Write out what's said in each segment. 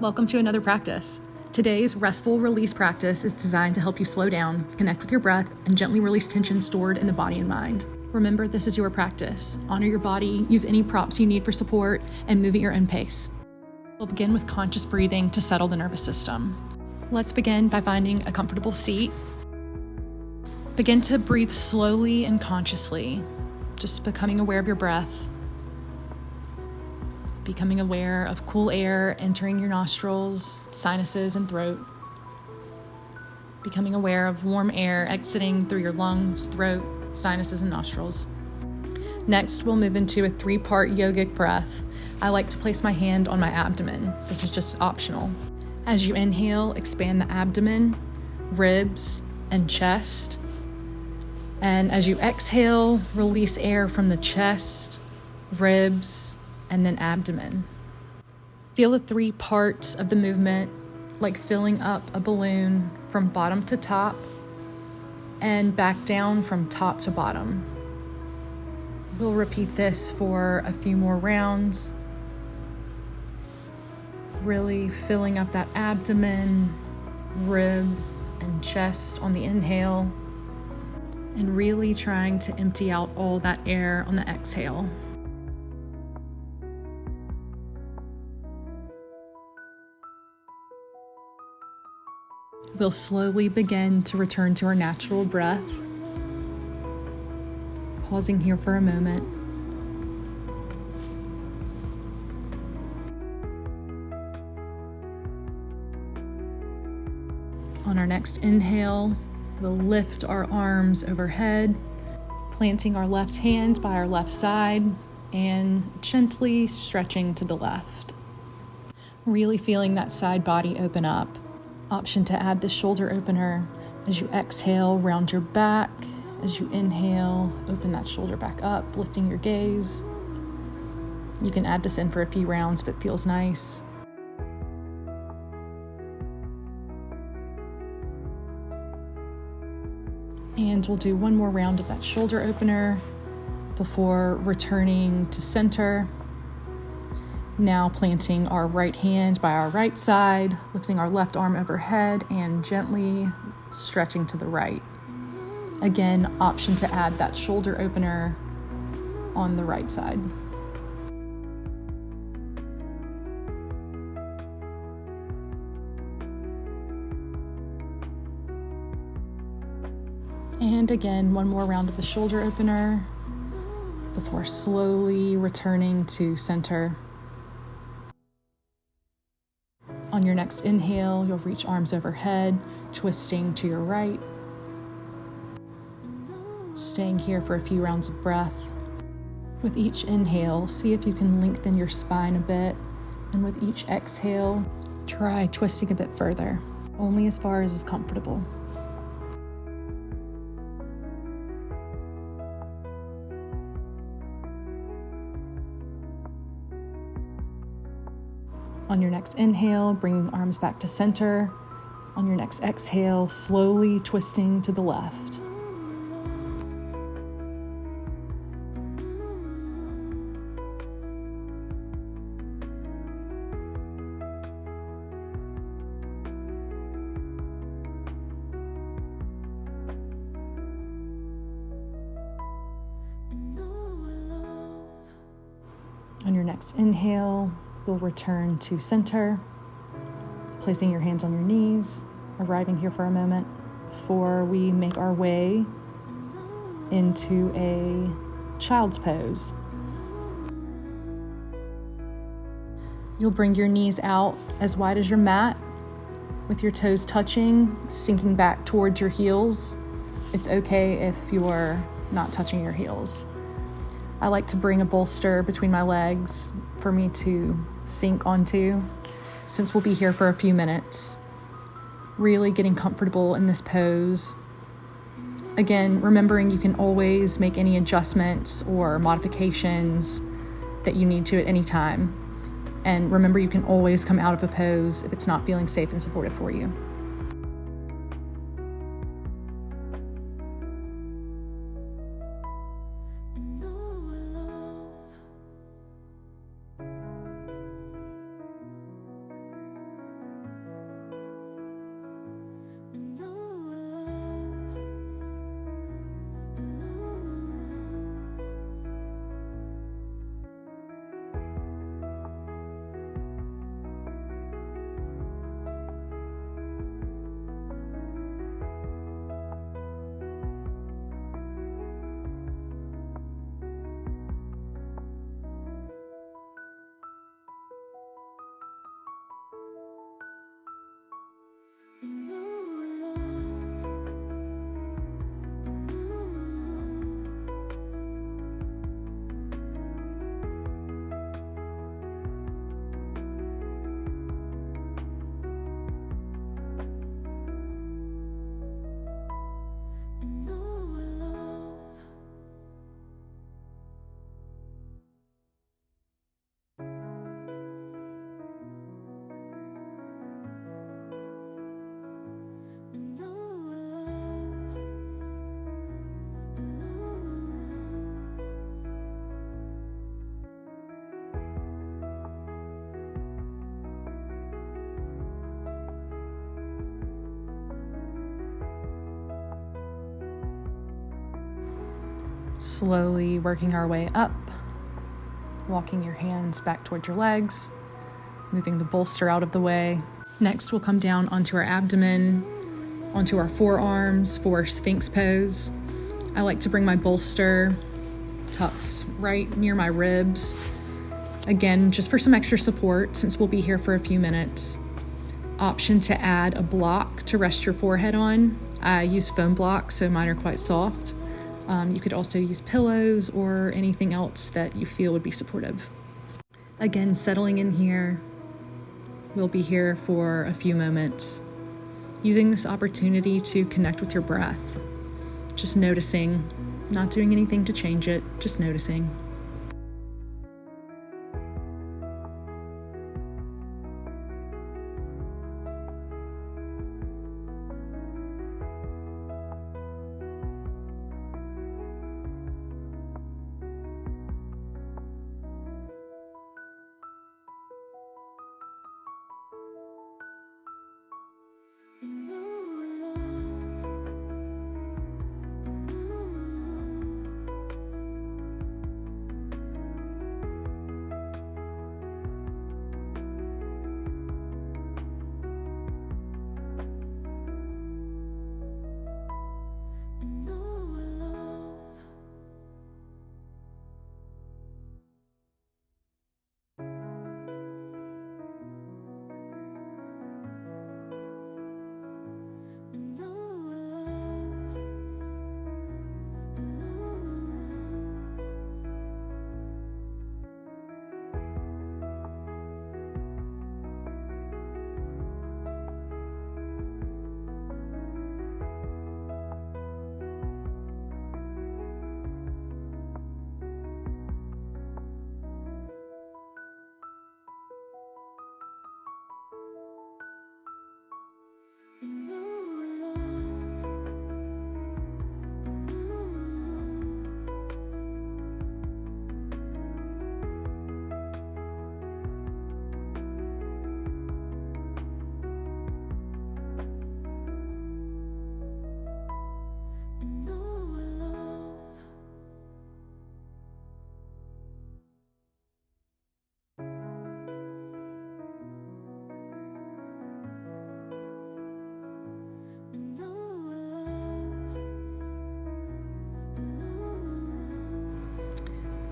Welcome to another practice. Today's Restful release practice is designed to help you slow down, connect with your breath, and gently release tension stored in the body and mind. Remember, this is your practice. Honor your body, use any props you need for support, and move at your own pace. We'll begin with conscious breathing to settle the nervous system. Let's begin by finding a comfortable seat. Begin to breathe slowly and consciously, just becoming aware of your breath. Becoming aware of cool air entering your nostrils, sinuses, and throat. Becoming aware of warm air exiting through your lungs, throat, sinuses, and nostrils. Next, we'll move into a 3-part yogic breath. I like to place my hand on my abdomen. This is just optional. As you inhale, expand the abdomen, ribs, and chest. And as you exhale, release air from the chest, ribs, and then abdomen. Feel the 3 parts of the movement like filling up a balloon from bottom to top and back down from top to bottom. We'll repeat this for a few more rounds. Really filling up that abdomen, ribs, and chest on the inhale, and really trying to empty out all that air on the exhale. We'll slowly begin to return to our natural breath. Pausing here for a moment. On our next inhale, we'll lift our arms overhead, planting our left hand by our left side and gently stretching to the left. Really feeling that side body open up. Option to add the shoulder opener. As you exhale, round your back. As you inhale, open that shoulder back up, lifting your gaze. You can add this in for a few rounds if it feels nice. And we'll do one more round of that shoulder opener before returning to center. Now planting our right hand by our right side, lifting our left arm overhead and gently stretching to the right. Again, option to add that shoulder opener on the right side. And again, one more round of the shoulder opener before slowly returning to center. On your next inhale, you'll reach arms overhead, twisting to your right. Staying here for a few rounds of breath. With each inhale, see if you can lengthen your spine a bit. And with each exhale, try twisting a bit further, only as far as is comfortable. On your next inhale, bring arms back to center. On your next exhale, slowly twisting to the left. On your next inhale, you'll return to center, placing your hands on your knees, arriving here for a moment before we make our way into a child's pose. You'll bring your knees out as wide as your mat, with your toes touching, sinking back towards your heels. It's okay if you're not touching your heels. I like to bring a bolster between my legs for me to sink onto, since we'll be here for a few minutes. Really getting comfortable in this pose. Again, remembering you can always make any adjustments or modifications that you need to at any time. And remember, you can always come out of a pose if it's not feeling safe and supportive for you. Slowly working our way up, walking your hands back towards your legs, moving the bolster out of the way. Next, we'll come down onto our abdomen, onto our forearms for Sphinx pose. I like to bring my bolster tucked right near my ribs. Again, just for some extra support since we'll be here for a few minutes. Option to add a block to rest your forehead on. I use foam blocks, so mine are quite soft. You could also use pillows or anything else that you feel would be supportive. Again, settling in here. We'll be here for a few moments, using this opportunity to connect with your breath. Just noticing, not doing anything to change it, just noticing.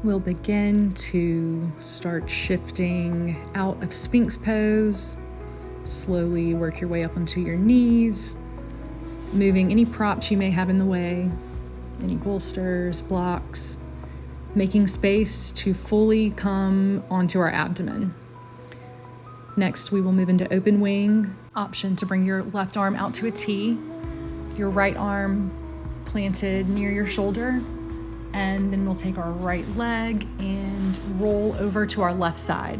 We'll begin to start shifting out of Sphinx pose. Slowly work your way up onto your knees, moving any props you may have in the way, any bolsters, blocks, making space to fully come onto our abdomen. Next, we will move into open wing. Option to bring your left arm out to a T, your right arm planted near your shoulder, and then we'll take our right leg and roll over to our left side.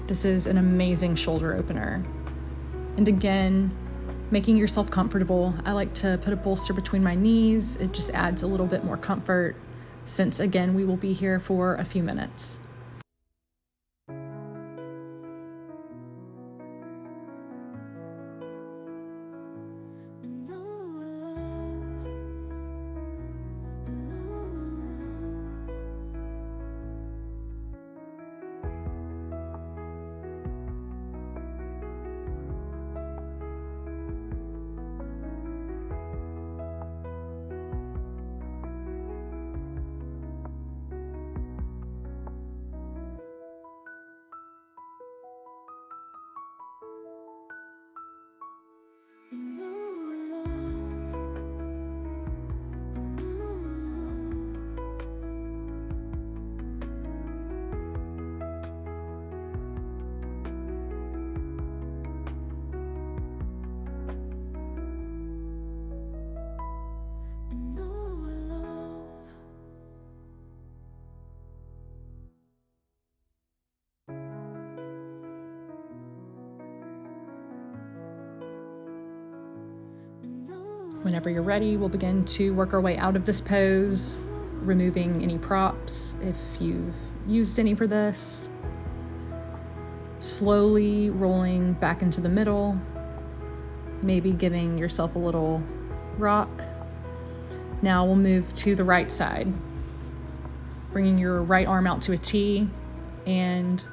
This is an amazing shoulder opener. And again, making yourself comfortable. I like to put a bolster between my knees. It just adds a little bit more comfort since, again, we will be here for a few minutes. Whenever you're ready, we'll begin to work our way out of this pose, removing any props if you've used any for this. Slowly rolling back into the middle, maybe giving yourself a little rock. Now we'll move to the right side. bringing your right arm out to a T and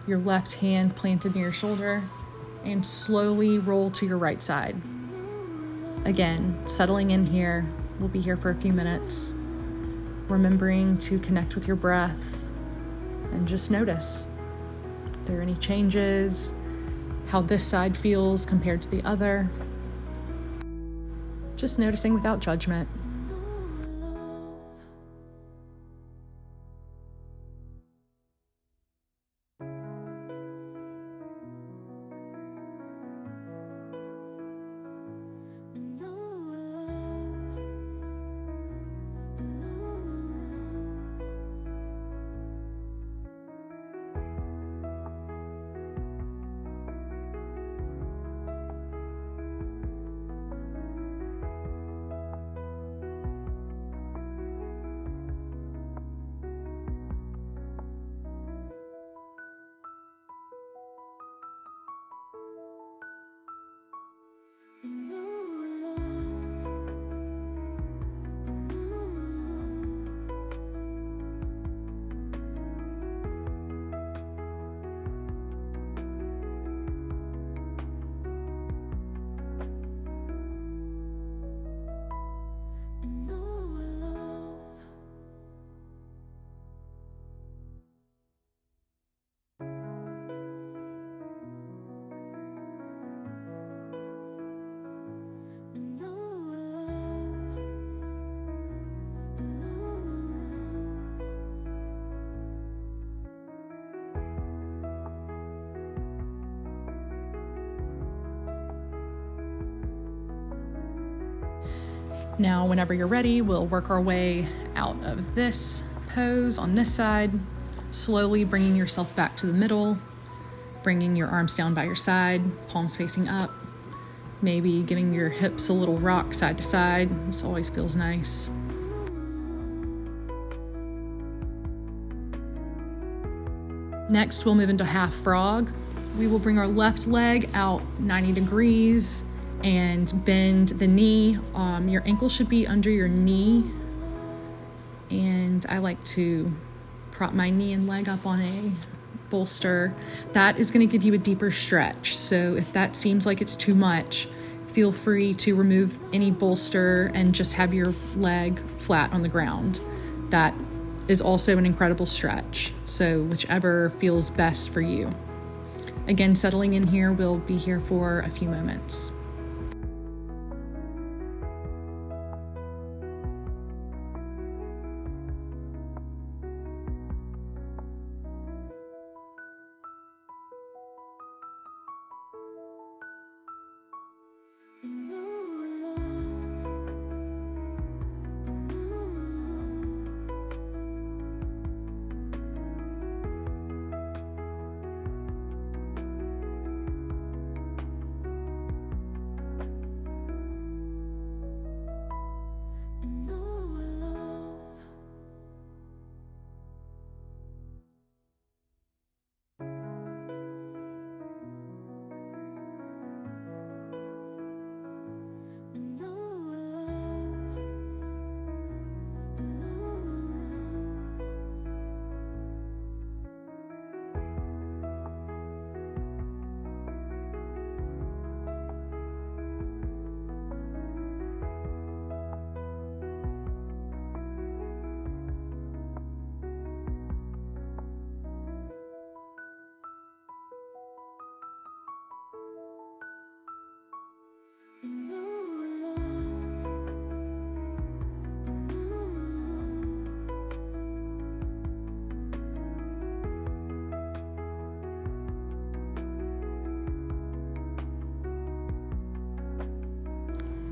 your left hand planted near your shoulder, and slowly roll to your right side. Again, settling in here. We'll be here for a few minutes, remembering to connect with your breath and just notice if there are any changes, how this side feels compared to the other. Just noticing without judgment. Now, whenever you're ready, we'll work our way out of this pose on this side, slowly bringing yourself back to the middle, bringing your arms down by your side, palms facing up, maybe giving your hips a little rock side to side. This always feels nice. Next, we'll move into half frog. We will bring our left leg out 90 degrees and bend the knee. Your ankle should be under your knee. And I like to prop my knee and leg up on a bolster. That is going to give you a deeper stretch. So if that seems like it's too much, feel free to remove any bolster and just have your leg flat on the ground. That is also an incredible stretch. So whichever feels best for you. Again, settling in here, we'll be here for a few moments.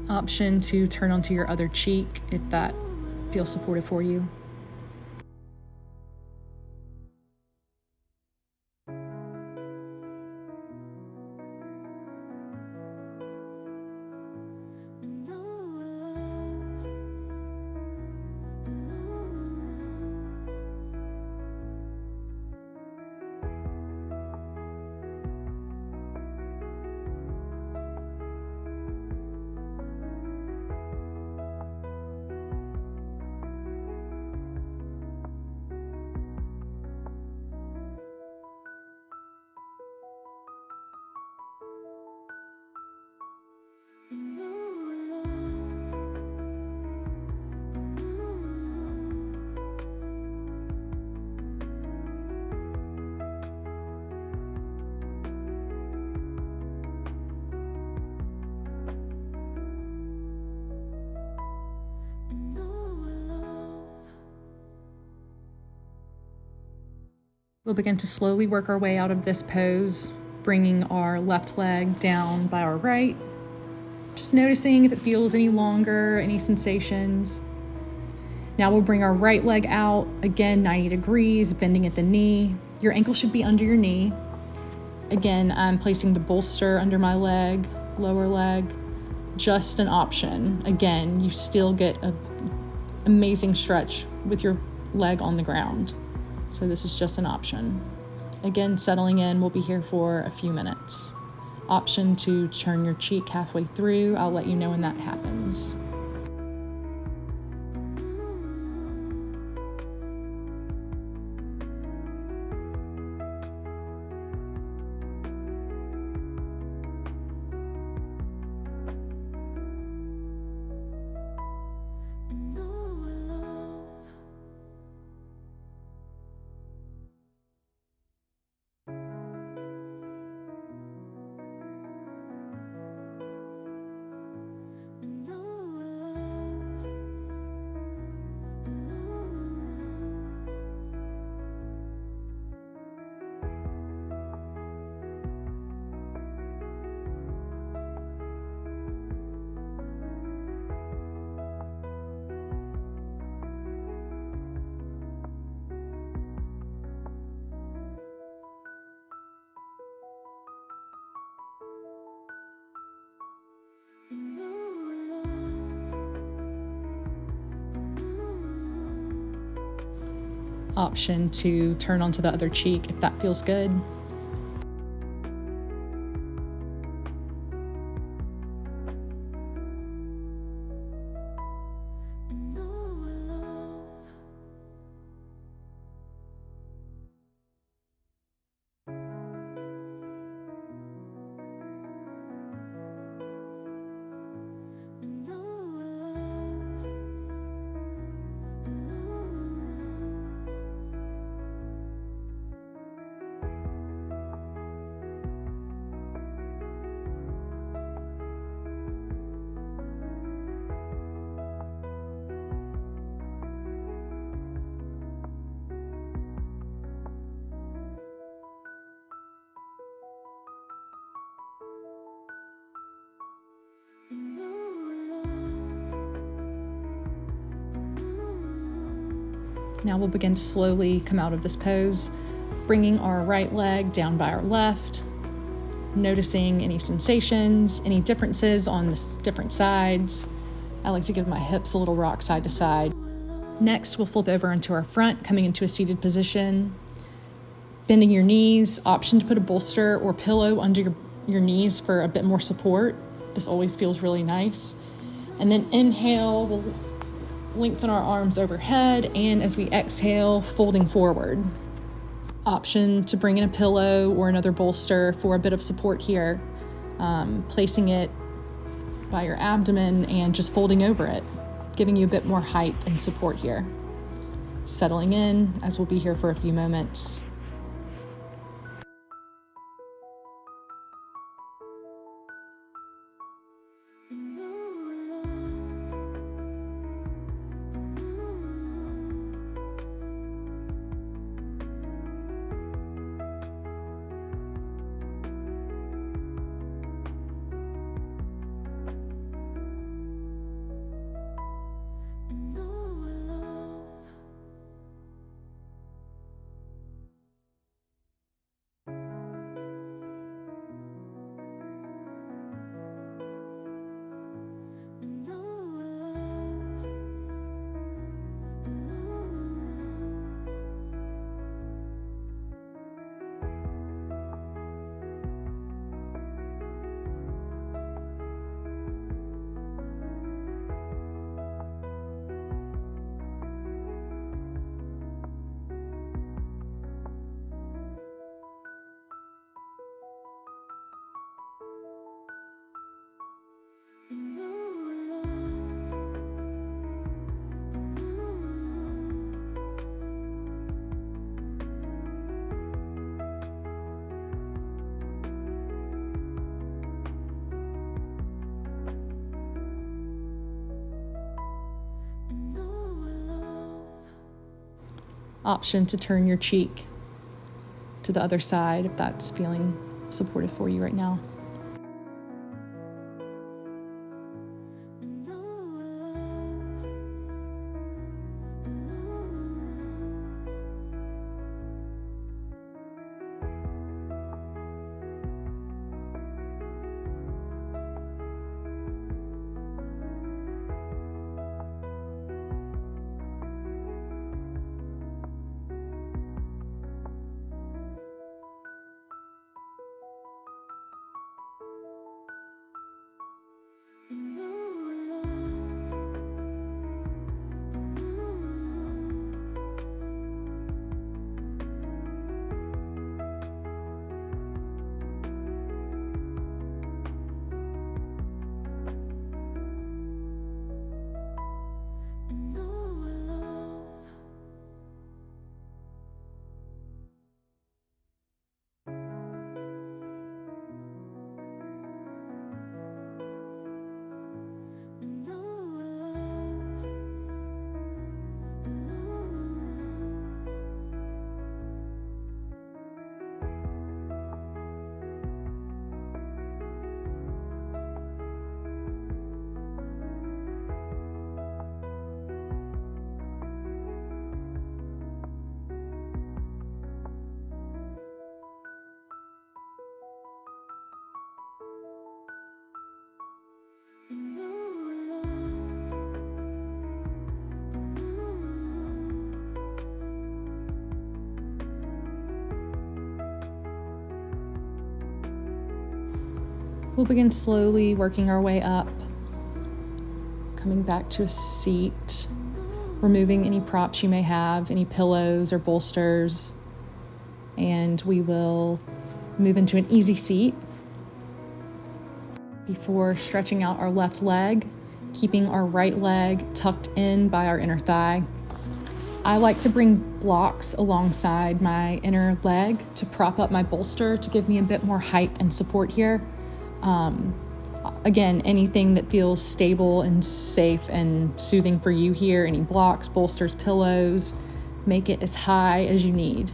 Option to turn onto your other cheek if that feels supportive for you. We'll begin to slowly work our way out of this pose, bringing our left leg down by our right. Just noticing if it feels any longer, any sensations. Now we'll bring our right leg out, again 90 degrees, bending at the knee. Your ankle should be under your knee. Again, I'm placing the bolster under my leg, lower leg, just an option. Again, you still get an amazing stretch with your leg on the ground. So this is just an option. Again, settling in, we'll be here for a few minutes. Option to turn your cheek halfway through. I'll let you know when that happens. Option to turn onto the other cheek if that feels good. Now we'll begin to slowly come out of this pose, bringing our right leg down by our left, noticing any sensations, any differences on the different sides. I like to give my hips a little rock side to side. Next, we'll flip over into our front, coming into a seated position, bending your knees, option to put a bolster or pillow under your knees for a bit more support. This always feels really nice. And then inhale, we'll lengthen our arms overhead, and as we exhale, folding forward. Option to bring in a pillow or another bolster for a bit of support here, placing it by your abdomen and just folding over it, giving you a bit more height and support here. Settling in as we'll be here for a few moments. Option to turn your cheek. to the other side if that's feeling supportive for you right now. We'll begin slowly working our way up, coming back to a seat, removing any props you may have, any pillows or bolsters, and we will move into an easy seat before stretching out our left leg, keeping our right leg tucked in by our inner thigh. I like to bring blocks alongside my inner leg to prop up my bolster to give me a bit more height and support here. Again, anything that feels stable and safe and soothing for you here, any blocks, bolsters, pillows, make it as high as you need.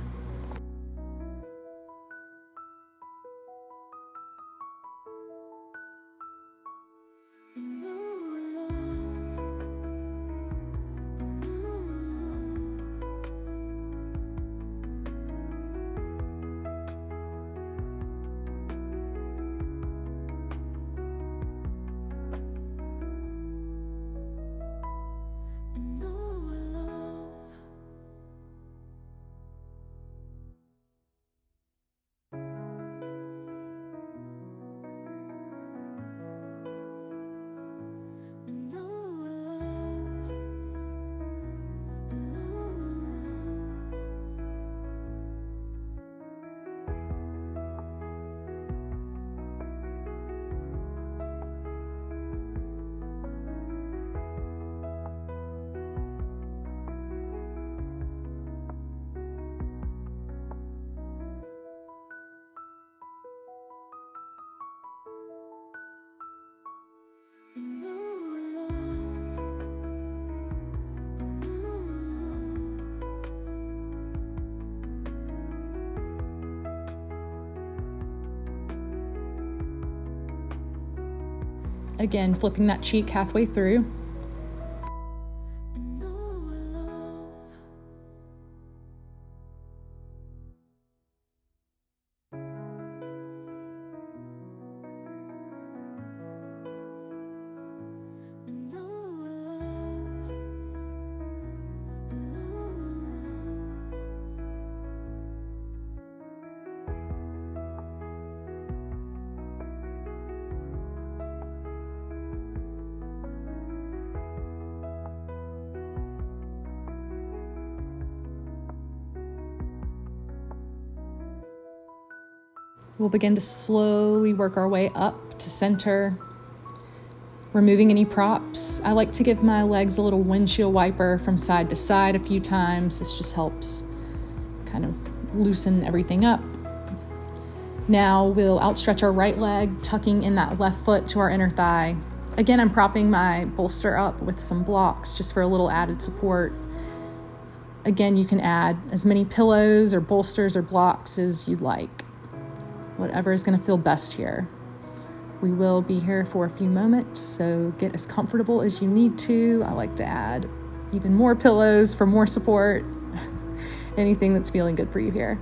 Again, flipping that cheek halfway through. We'll begin to slowly work our way up to center, removing any props. I like to give my legs a little windshield wiper from side to side a few times. This just helps kind of loosen everything up. Now we'll outstretch our right leg, tucking in that left foot to our inner thigh. Again, I'm propping my bolster up with some blocks just for a little added support. Again, you can add as many pillows or bolsters or blocks as you'd like. Whatever is going to feel best here. We will be here for a few moments, so get as comfortable as you need to. I like to add even more pillows for more support. Anything that's feeling good for you here.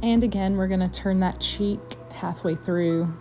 And again, we're going to turn that cheek halfway through.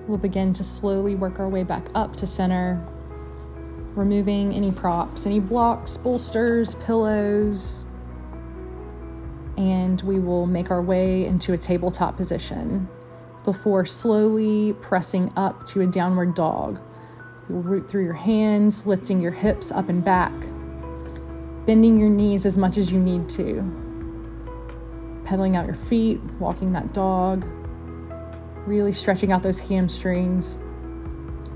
We'll begin to slowly work our way back up to center, removing any props, any blocks, bolsters, pillows, and we will make our way into a tabletop position before slowly pressing up to a downward dog. You'll root through your hands, lifting your hips up and back, bending your knees as much as you need to, pedaling out your feet, walking that dog, really stretching out those hamstrings,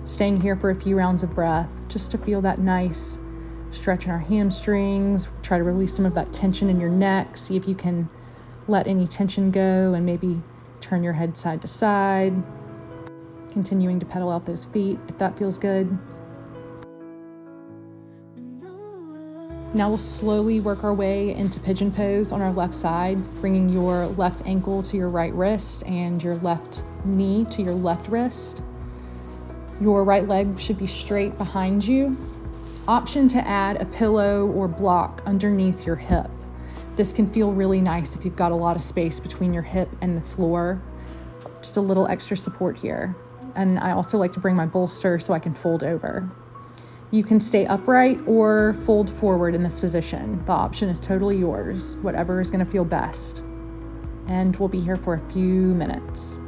staying here for a few rounds of breath just to feel that nice stretch in our hamstrings. Try to release some of that tension in your neck. See if you can let any tension go and maybe turn your head side to side, continuing to pedal out those feet if that feels good. Now we'll slowly work our way into pigeon pose on our left side, bringing your left ankle to your right wrist and your left knee to your left wrist. Your right leg should be straight behind you. Option to add a pillow or block underneath your hip. This can feel really nice if you've got a lot of space between your hip and the floor. Just a little extra support here. And I also like to bring my bolster so I can fold over. You can stay upright or fold forward in this position. The option is totally yours, whatever is going to feel best. And we'll be here for a few minutes.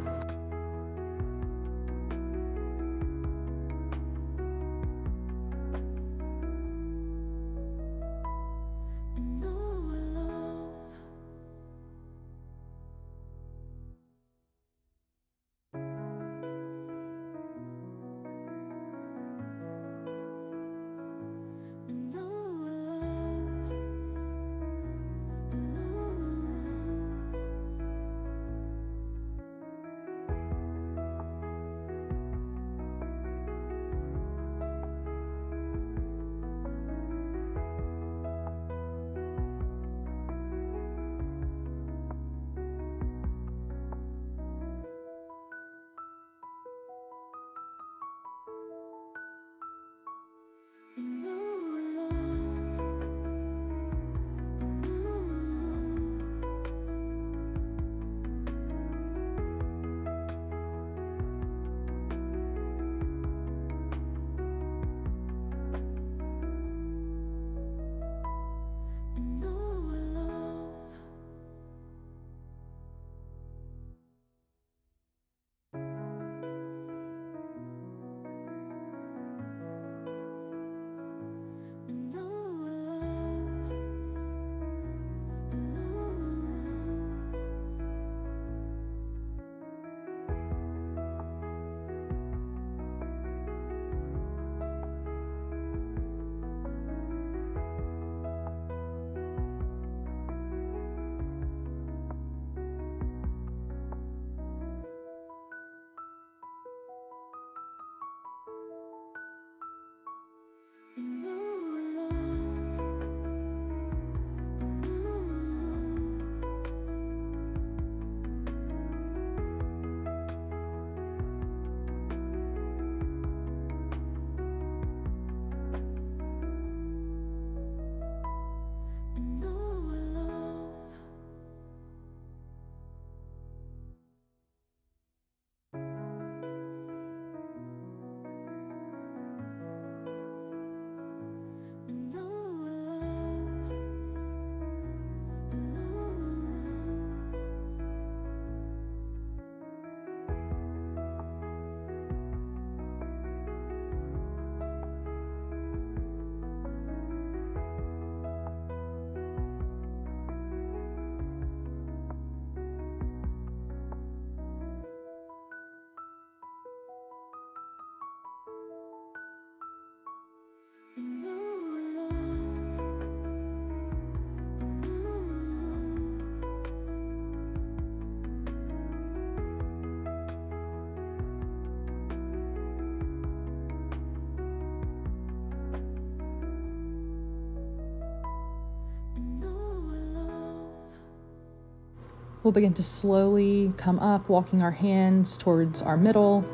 We'll begin to slowly come up, walking our hands towards our middle,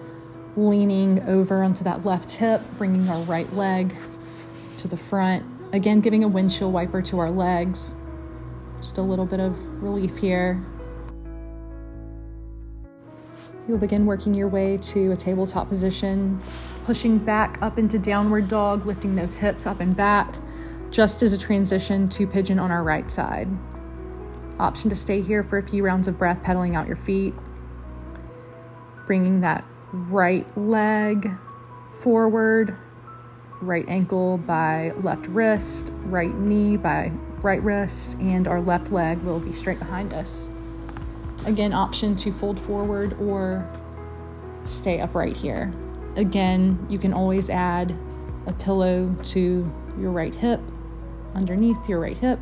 leaning over onto that left hip, bringing our right leg to the front. Again, giving a windshield wiper to our legs. Just a little bit of relief here. You'll begin working your way to a tabletop position, pushing back up into downward dog, lifting those hips up and back, just as a transition to pigeon on our right side. Option to stay here for a few rounds of breath, pedaling out your feet. Bringing that right leg forward, right ankle by left wrist, right knee by right wrist, and our left leg will be straight behind us. Again, option to fold forward or stay upright here. Again, you can always add a pillow to your right hip, underneath your right hip.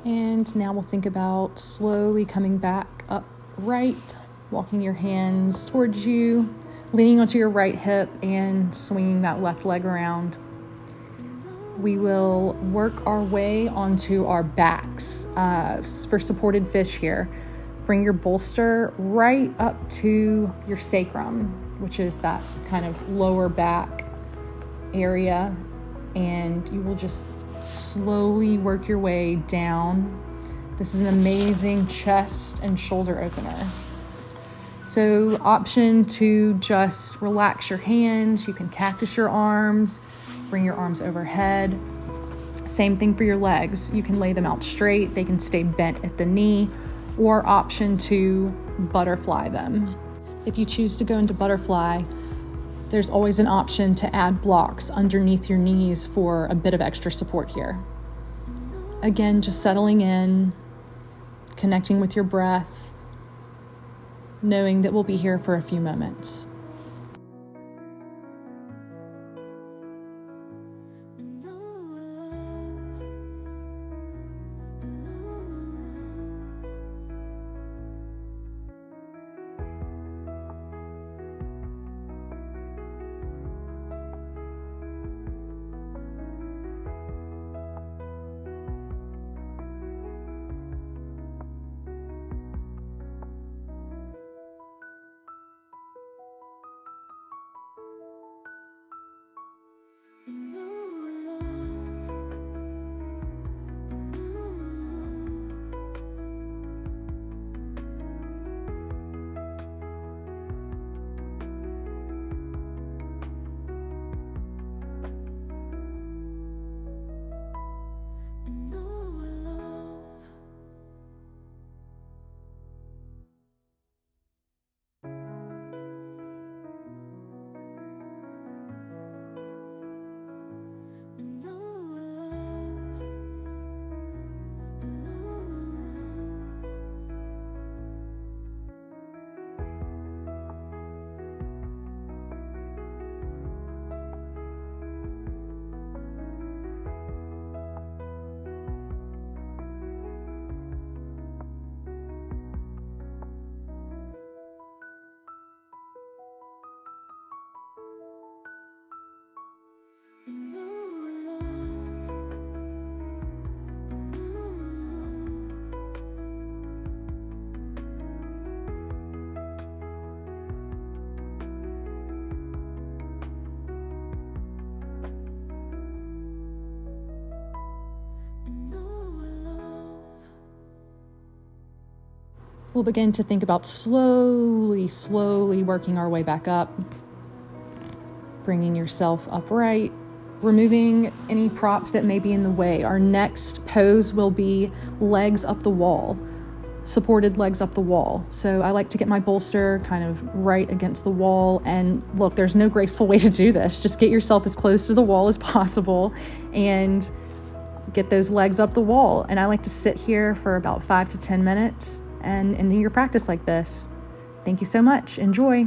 And now we'll think about slowly coming back upright, walking your hands towards you, leaning onto your right hip and swinging that left leg around. We will work our way onto our backs for supported fish here. Bring your bolster right up to your sacrum, which is that kind of lower back area, and you will just slowly work your way down. This is an amazing chest and shoulder opener. So option to just relax your hands. You can cactus your arms, bring your arms overhead. Same thing for your legs. You can lay them out straight. They can stay bent at the knee, or option to butterfly them. If you choose to go into butterfly, there's always an option to add blocks underneath your knees for a bit of extra support here. Again, just settling in, connecting with your breath, knowing that we'll be here for a few moments. We'll begin to think about slowly working our way back up, bringing yourself upright, removing any props that may be in the way. Our next pose will be legs up the wall, supported legs up the wall. So I like to get my bolster kind of right against the wall. And look, there's no graceful way to do this. Just get yourself as close to the wall as possible and get those legs up the wall. And I like to sit here for about 5 to 10 minutes and ending your practice like this. Thank you so much. Enjoy.